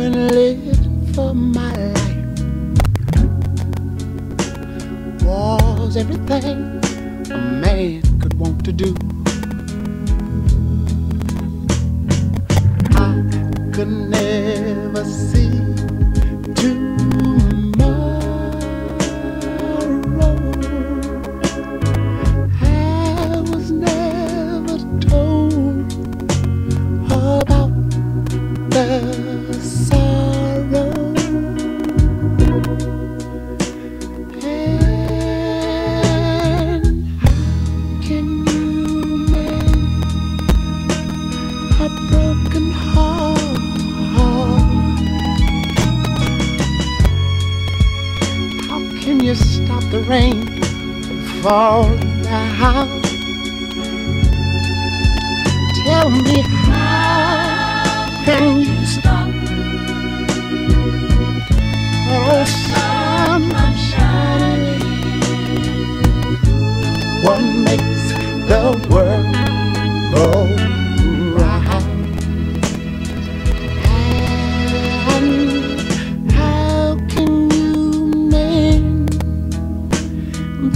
when living for my life was everything a man could want to do. I could never see tomorrow. I was never told about the sorrow. And how can you mend a broken heart? How can you stop the rain from falling down? Tell me, how can you stop the sun from shining? What makes the world go round? And how can you mend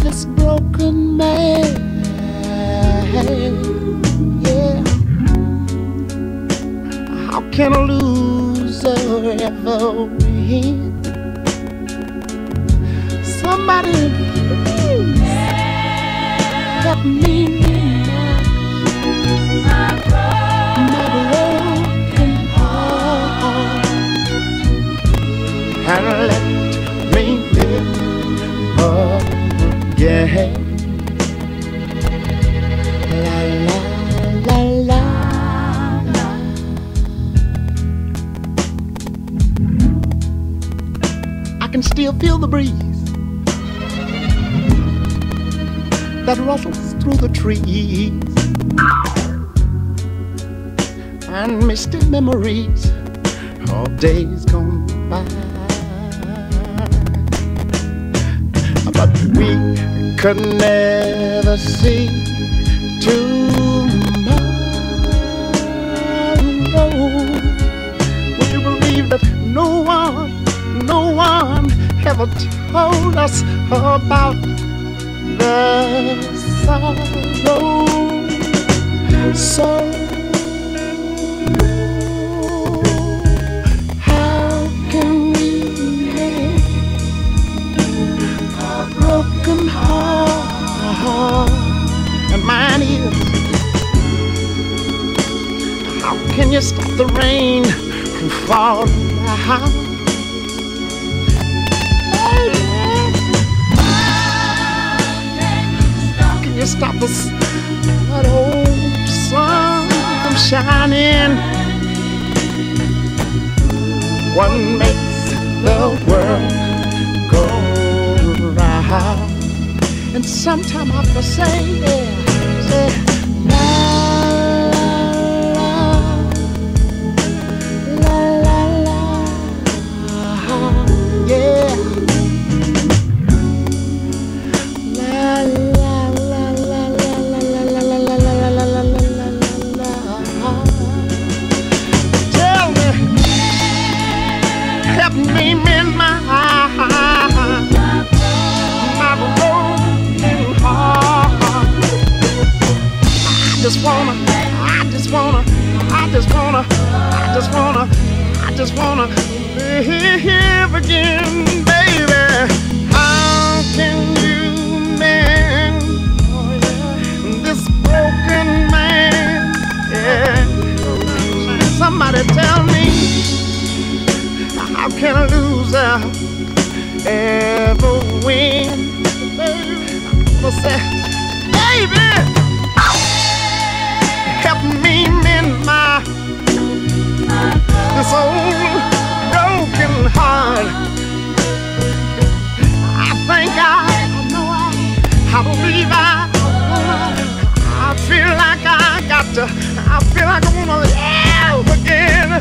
this broken man? Yeah. How can a loser ever win? Somebody please help me mend my broken heart and let me live again. La la la la. I can still feel the breeze that rustles through the trees and misty memories of days gone by. But we could never see tomorrow. Would you believe that no one ever told us about the sorrow? So how can we mend a broken heart? And mine is, how can you stop the rain from falling down? Stop that old sun from shining. What makes the world go round? And sometime I have to say, la la la la, yeah. Me mend my broken heart. I just wanna live again, baby. How can you mend this broken man? Yeah. Somebody tell me, how can a loser ever win? Baby, I'm gonna say, baby, help me mend this old broken heart. I believe I feel like I got to, I feel like I wanna live again.